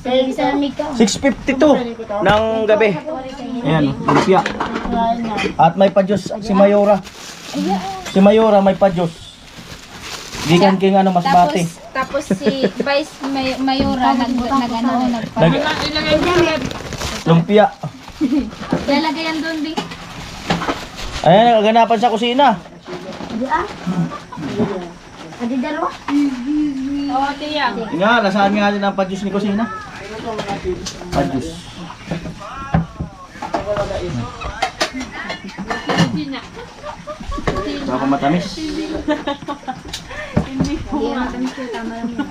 6:52 ng gabi. Ayan, lumpia. At may pa-juice si Mayora. Si Mayora may pa-juice. Gikan king ano Masbate. Tapos si Vice Mayora Lumpia. lalagay yan doon din. Ayan, nagaganapan sa kusina. Adi dalawa? Oo, tiya. Nga, nasaan nga din ang pa-juice ni kusina? Pa-juice. Baka matamis. Hindi matamis ko, tama lang yun.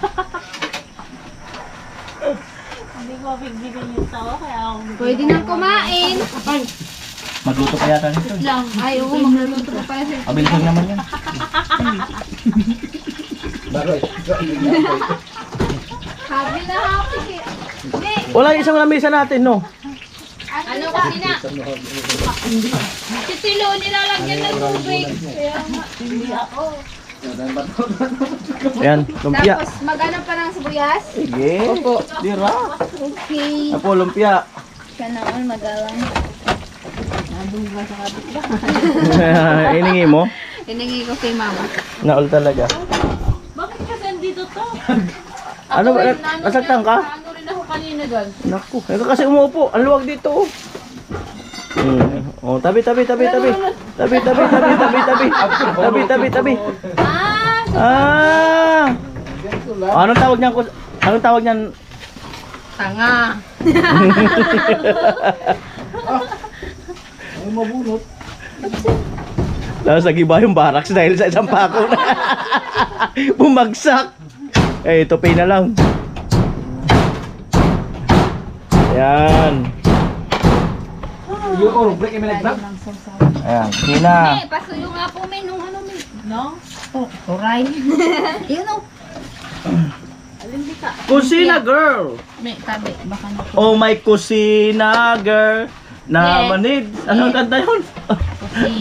Hindi ko bigyan yung tawa kaya ako. Pwede nang kumain. Magluto pa yata nito. Lang. Ay, oo, magluluto pa pala siya. Abilis naman yan. Happy na happy. Hindi. Wala isang lamesa natin, no? Ano kasi na? Si Tilo, nilalagyan ng tubig. Ayan, lumpia. Tapos, mag-ano pa ng sibuyas? Sige. Opo. Dira. Okay. Apo, lumpia. Siya na all magalang. Iningi mo? Hiningi ko kay mama. Naol talaga. Bakit kasi andito to? Ano ba? Nasagtan ka? Ano rin ako kanina doon? Naku, ito kasi umuupo. Ang luwag dito. Oh, tabi. Tabi. Ah! Anong tawag niyan? Anong tawag niyan? Tanga. Ay, mabunot. Tapos nagiba yung barracks dahil sa isang pako na. Bumagsak. Eh, tupi na lang. Ayan. Ayan, sina. Eh, pasuyo nga po may nung ano may. No? Oh, turay. Yun o. Alin di ka? Kusina girl. May tabi. Baka na. Oh my kusina girl. Na Yes. manid. Anong kanta yun?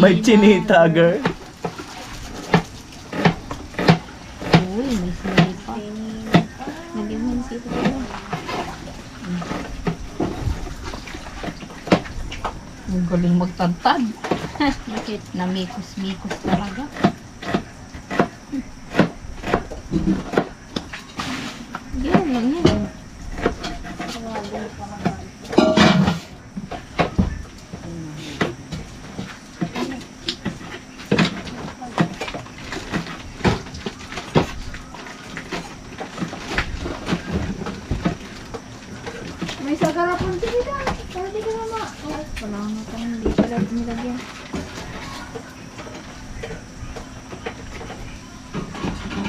May chinita girl. Uy, may sili pa. Nagyan mo yung sili pa. Ang galing magtantad. Bakit? Namikos-mikos talaga. Yan lang yan. May sagarapon sila. Pwede ka naman. Oh, wala na pa. Hindi pala nilagyan.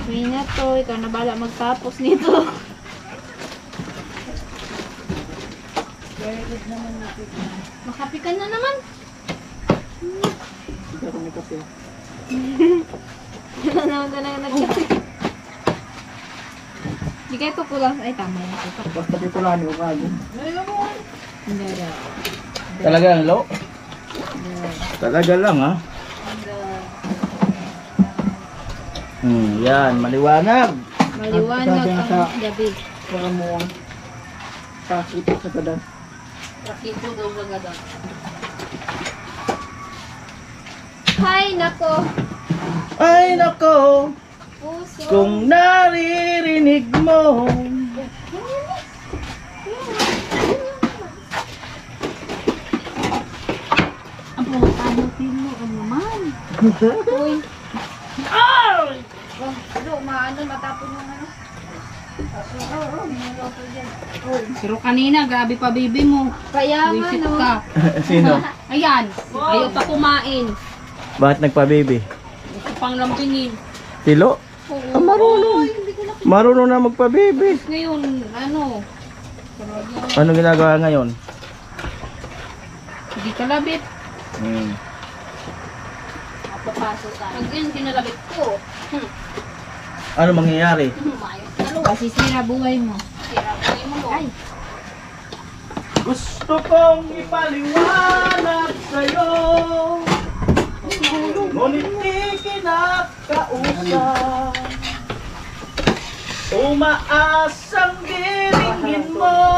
Okay na to. Ikaw na bala magtapos nito. Very good naman natin. Makapi ka na naman. Hindi ako may kape. Wala naman talaga nagkapi. Hindi kayo ito kulang. Ay, tama yan. Basta pitulahan ko kago. Hindi na. Talaga lang, lo? Talaga lang, ha? Yan, maliwanag. Maliwanag ang gabi. Para mo pakita sa kadan. Rakito daw gagada. Hay, nako. Ay, nako, Puso. kung naririnig mo. Ang pangatanutin mo. Ano naman? Uy. Oh, ano, maano, matapon yung ano. Pero kanina, grabe pa baby mo. Kaya nga, Wisit no. ka. Sino? Ayan. Ayaw pa kumain. Bakit nagpa-baby? Gusto pang lambingin. Tilo? Oo. Ah, marunong. Marunong na magpa-baby. Ngayon, ano? Ano ginagawa ngayon? Hindi ka labit. Papasok ka. Pag yun, kinalabit ko. Ano mangyayari? Kasi sira buhay mo. Ay. Gusto kong ipaliwanag sa'yo, ngunit di kinakausap. Umaasang diringin mo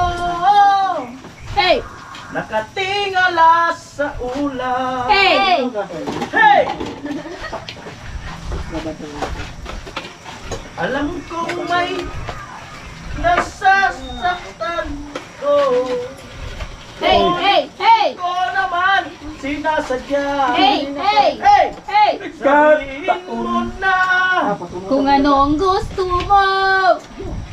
nakatingala sa ulan. Hey! Hey! Alam kong may nasasaktan ko. Hey! Hey! Hey! Ko naman sinasadya. Hey! Hey! Hey! Hey! Sabihin mo na Kung ano ang gusto mo!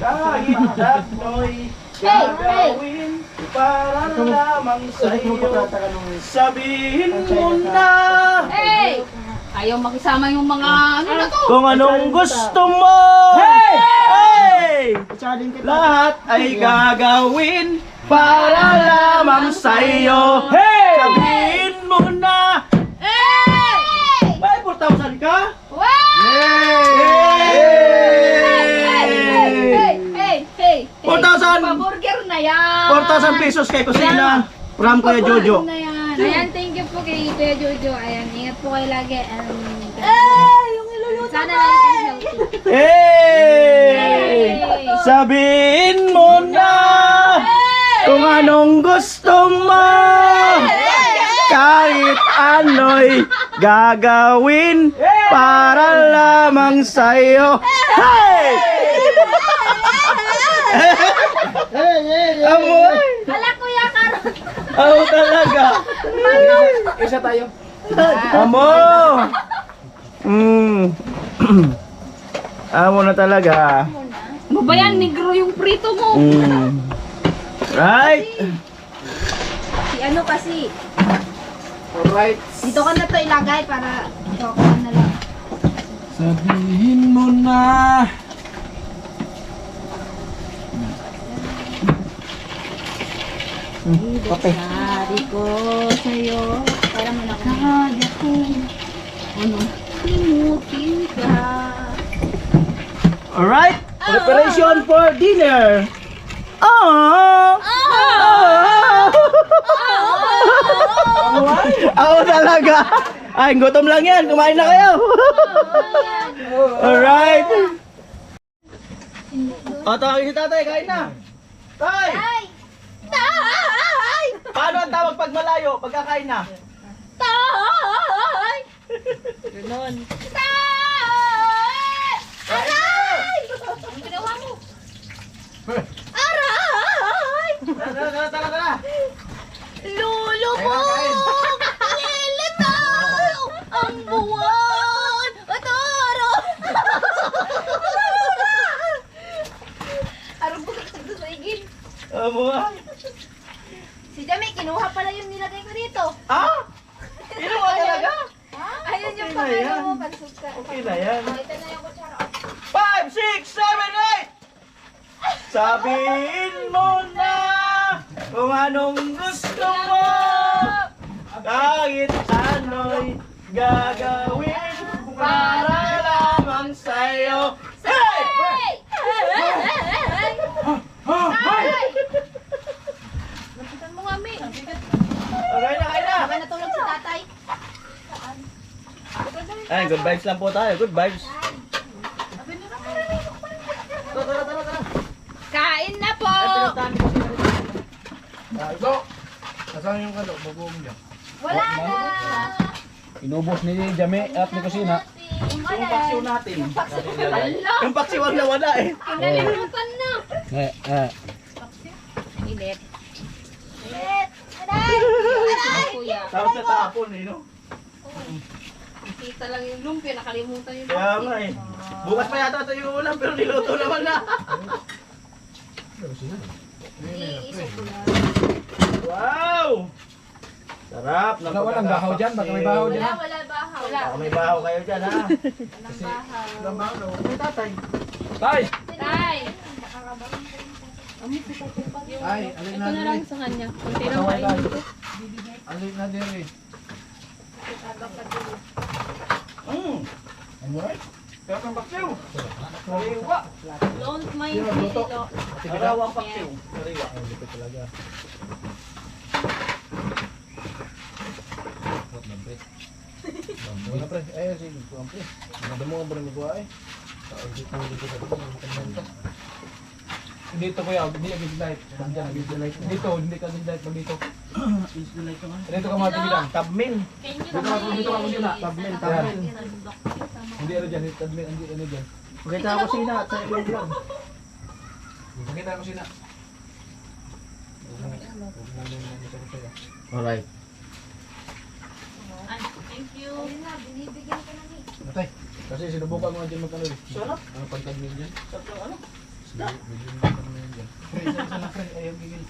kahit ano'y gagawin para lamang sa'yo. Sabihin mo na Hey! Ayaw makisama yung mga ano na to! kung anong gusto mo. Hey! Hey! Lahat ay gagawin para lamang sa'yo. Hey! Sabihin mo na Hey! may 4,000 ka? Wow! Hey! Hey! Hey! 4,000. Pa-burger na yan! 4,000 pesos kay Kusina from Kuya Jojo. Na yan. Ayan, thank you po kay Kuya Jojo. Ayan, ingat po kayo lagi. Yung iluluto Sana lagi kayo healthy. Hey! Sabihin mo na kung anong gusto mo. Kahit ano'y gagawin para lamang sa'yo. Hey! Amoy! Hala, Kuya Karot! Amo talaga. Isa tayo. Amo! Amo na talaga. Ano ba yan? Negro yung prito mo. Right? Si ano kasi, Alright. dito ka na to ilagay para kukuha na lang. Sabihin mo na. Okay. Sabi ko sa'yo, para mo lang. Kaya ko. Ano? Limutin ka. Alright? Preparation for dinner. Oh! Ako talaga. Ay, gutom lang yan. Kumain na kayo. Alright. O, tawagin si tatay. Kain na. Tay! Ay! Tay! Paano ang tawag pag malayo? Pagkakain na? Tay! Ganon. Tay! Aray! Ang ginawa mo? Aray! Tara. Lulubog! Lilitaw! Ang buwan! Ataro! Arong bukit sa igil. Amo ah. Si Jami, kinuha pala yung nilagay ko dito. Ah? Inuwa talaga? Ayun yung Okay na yan. pangano mo, pansuka. Okay na yan. Ito na yung kutsara. 5, 6, 7, 8! Sabihin mo na kung anong gusto mo. Kahit ano'y gagawin para lamang sa'yo. Hey! Hey! Hey! Lapitan mo nga, Mi. Okay na, kain na. Baka natulog si tatay. Ay, good vibes lang po tayo. Good vibes. Tara. Kain na po! Ay, pinuntahan ko sila. Ito. Nasaan yung kalo? Bagoong niya. Wala na! Inubos ni Jame at ni Kusina. Yung paksiw natin. Hala! Yung paksiw ang nawala eh. Kinalimutan na! Init. Ulit! Aray! Aray! Kuya. Tapos na tapon eh, no? Kita lang yung lumpia. Nakalimutan yung Kaya nga eh. Bukas pa yata ito yung ulam pero niluto naman na. Wow! Sarap. ng Walang bahaw dyan. Baka may bahaw dyan. Wala bahaw. Baka may bahaw kayo dyan ha. Walang bahaw. May tatay. Tay! Tay! Ay, alin Ito na na lang dire. sa kanya. Kunti lang kainin ko. Alin na dire. Alright. Sarap ng paksiw. Sariwa. Don't mind Sino me. luto? Sarawang paksiw. Sariwa. Talaga. Wala pre. Ay, sige. Kuwan pre. Madamo ang barang ko ay. Dito ko yaw, hindi agad light. Dito, hindi ka agad light pag dito. Dito ka mga tibidang. Tabmin. Dito ka kusina. Tabmin. Hindi ano dyan, tadmin, hindi ano dyan. Pakita ako sina at sa ibang vlog. Pakita ko sina. Alright. Thank you. Natay, kasi sinubukan mo dyan magkano eh. Sarap. Ano pagtadmin dyan? Sarap ng ano? Isa na friend, ayaw gigil.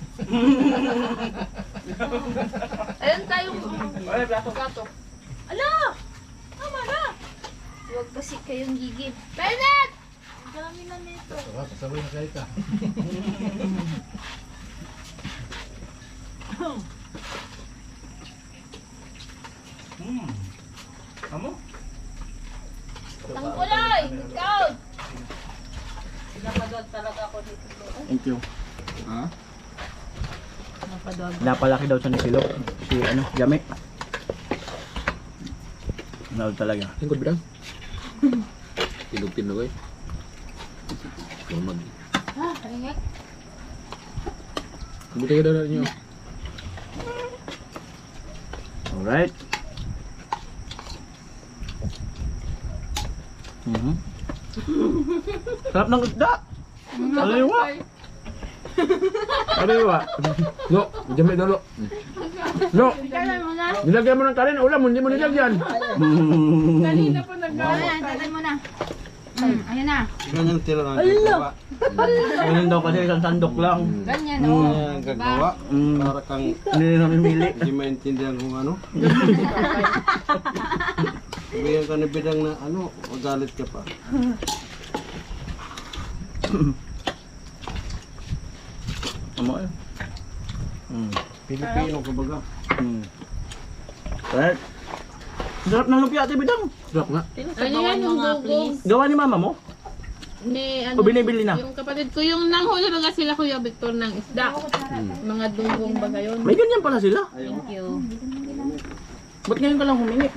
Ayun tayong... Ay, plato. Ala! Tama na! Huwag kasi kayong gigil. Bennett! Ang dami na nito. Pasabay na kayo ka. Amo? Tangkulay! Ikaw! Thank you. Ha? Napalaki daw siya ni Silok. Si ano, Jami. Naud talaga. Hingkod bidang? Tilog-tilog eh. Lumag. Ah, ringek. Buti ka daw na ninyo. Alright. Sarap ng isda. Aliwa. Aliwa. No, jami dulu. No, Ikaw mo na. nilagyan mo ng kanin, ulam, hindi mo nilagyan. Kanina po naggawa. Ayan, tatay mo na. Ayan na. Ganyan tila ang gagawa. Ganyan daw kasi isang sandok lang. Ganyan o. Ganyan ang gagawa. Para kang Hindi na namimili. hindi maintindihan kung ano. Bigyan ka ni Bidang na ano, magalit ka pa. Amo eh. Pilipino ka baga. Right. Sarap ng lumpia, Ate Bidang. Sarap nga. Ano yan yung dugo? Gawa ni mama mo? Ni O binibili na? Yung kapatid ko, yung nanghuli baga sila Kuya Victor ng isda. Mga dunggong baga yun. May ganyan pala sila. Thank you. Ba't ngayon ka lang humingi?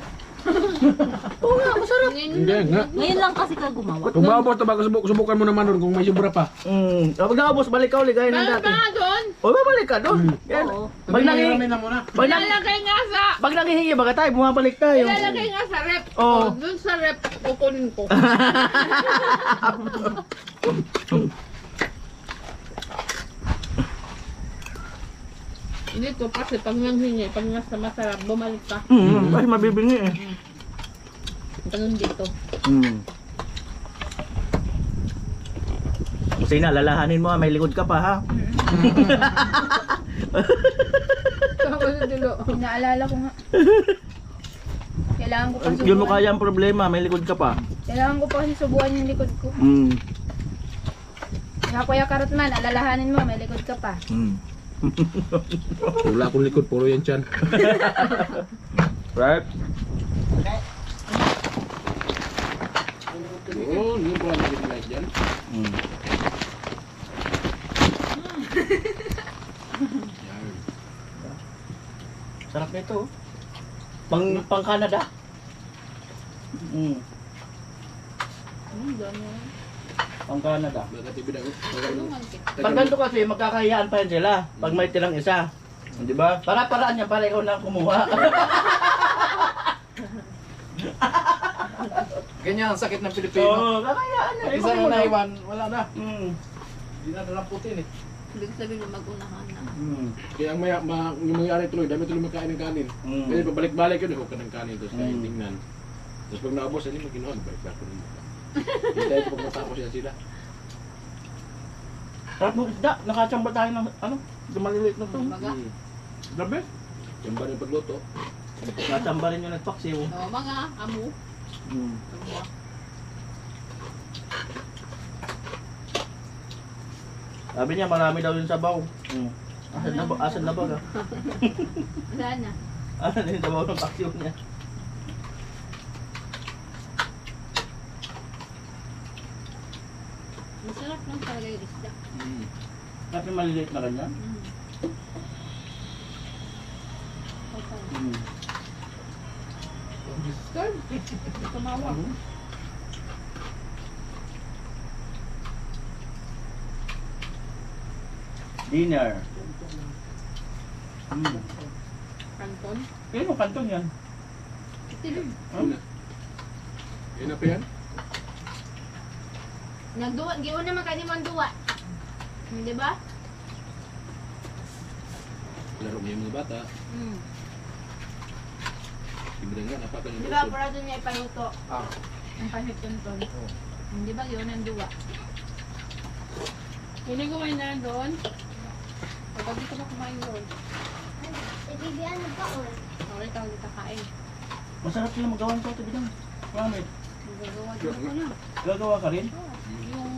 Oo nga, masarap. Hindi nga. Ngayon lang kasi ka gumawa. Kung maabot na baka subukan mo naman doon kung may sobra pa. Kapag nakabos, balik ka ulit gaya ng Meron dati. pa nga doon. O, babalik ka doon. Yan. Pag nangihingi, na muna. Ilalagay nga sa... pag nangihingi baga tayo, bumabalik tayo. Ilalagay nga sa rep. Oo. Doon sa rep, kukunin ko. Dito kasi pag nanghingi, pag nasa masarap, bumalik ka. Kasi mabibingi eh. Ganun dito. Kasi na, lalahanin mo ha, may likod ka pa ha. Ako sa dulo. Naalala ko nga. Kailangan ko pa Yun mo subukan. kaya ang problema, may likod ka pa. Kailangan ko pa kasi subukan yung likod ko. Kaya Kuya Karotman, alalahanin mo, may likod ka pa. Wala akong likod, puro yan tiyan. Right? Oo, hindi ko lang like dyan. Sarap nito. Pang Canada. Pang Canada. Baka tibidang. Pag ganito kasi, magkakahiyaan pa yan sila. Pag may tirang isa. Di ba? Para-paraan niya, para ikaw na kumuha. Ganyan ang sakit ng Pilipino. Oo, kakahiyaan niya. Isa na naiwan, wala na. Hindi na nalamputin eh. Ibig sabihin mag-unahan na. Kaya ang yung mangyari tuloy, dami tuloy magkain ng kanin. Kasi pabalik-balik yun, huwag ka ng kanin, tapos kain tingnan. Tapos pag naubos, hindi mo ginawa, balik na ko rin mo. Hindi tayo pag natapos yan sila. Sarap ng isda. Nakachamba tayo ng ano? Maliliit na to. Baga. Grabe. Yan ba yung pagluto? Nakachamba rin yung nagpaksiw. O, mga amo. Sabi niya, marami daw yung sabaw. Asan na ba ka? Wala na. Asan yung sabaw ng paksiw niya? Masarap lang talaga yung isda. Kasi maliliit na ganyan. Tumawa. Dinner. Kanton. Yan yung kanton yan. Yun na pa yan? Nagduwa, giyon naman kayo mo ang duwa. Di ba? Laro mo yung mga bata. Ibigay nga, napatan yung Di ba, para doon niya ipaluto. Ah. Ang pansit kanton. Di ba, giyon ang duwa. Hindi kumain na doon. Kapag dito ba kumain doon? Okay, tawag dito kain. Masarap sila magawa nito, ito bidang. Promise. Magagawa din ako na. Gagawa ka rin? Yung...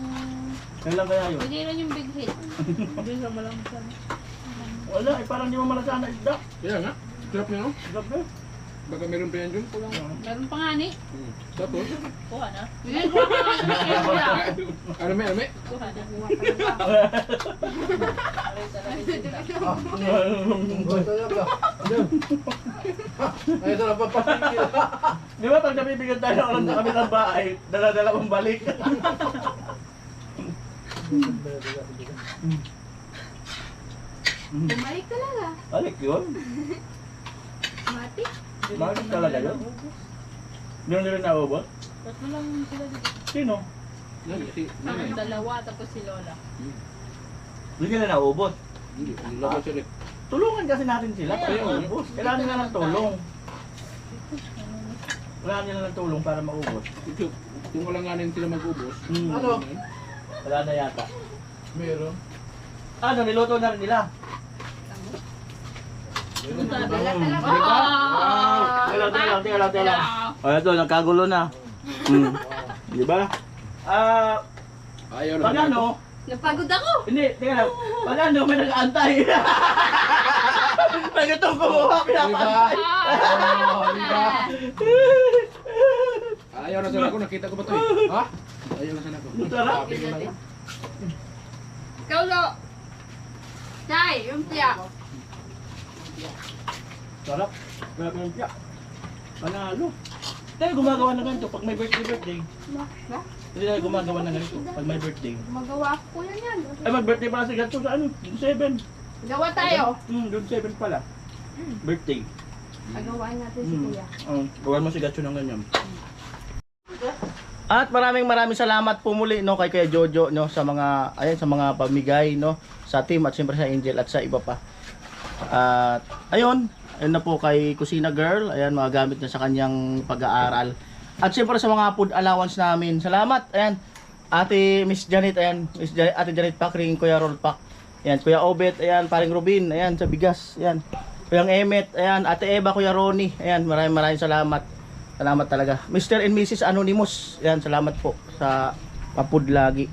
Kailan kaya yun? Hindi rin yung big hit. Hindi sa malang sana. Wala, eh parang di mo malasana isda. Kaya nga, sarap niya no? Gabi. Baka meron pa yan dyan. Meron pa nga ni. Tapos, Kuha na. Hindi, kuha ka nga. arame. Kuha na. Ay, ito na papapigil. Di ba pag nabibigyan tayo ng oras sa kabilang bahay, dala-dala mong balik. Bumalik talaga. Balik yun. Mati. Balik talaga yun. Hindi mo nila naubos? Tatlo lang sila dito. Sino? Ang dalawa, tapos si Lola. Hindi nila naubos. Hindi, ang laban siya rin. Tulungan kasi natin sila para Kaya, maubos. Kailangan nila ng tulong. Kailangan nila ng tulong para maubos. Ito, kung walanganin sila mag-ubos, Ano? Wala na yata. Meron. Ano, niluto na rin nila. Dala talaga. Teka lang. O, ito, nagkagulo na. Di ba? ayaw na. Pag ano, Napagod ako. hindi, teka lang. Pag ano, may nag-aantay. Pag itong kumuha, pinapantay. Diba? Ayaw na sana ako, nakita ko ba ito eh? Ha? Ayaw na sana ako. Sarap. Sabi ko na lang. Ikaw, Lo. Chay, yung tiya. Sarap. Grabe ng piyak. Panalo. Tayo gumagawa na ganito pag may birthday. Hindi tayo gumagawa na ganito pag may birthday. Magawa ko yan. Ay, mag-birthday pala si Gatso sa ano? June 7. Gawa tayo. June 7 pala. Birthday. Pagawain natin si Kuya. Gawan mo si Gatso ng ganyan. At maraming salamat po muli no kay Kuya Jojo no sa mga sa mga pamigay no sa team at siyempre sa Angel at sa iba pa. At ayun na po kay Kusina Girl, ayan mga gamit niya sa kanyang pag-aaral. At siyempre sa mga food allowance namin. Salamat. Ayan. Ate Miss Janet, ayan. Ate Janet Pakring, Kuya Roll Pak. Ayan, Kuya Obet, ayan, paring Rubin, ayan sa bigas. Ayan. Kuya Emet, ayan, Ate Eva, Kuya Ronnie. Ayan, maraming salamat. Salamat talaga. Mr. and Mrs. Anonymous. Ayan, salamat po sa mapud lagi.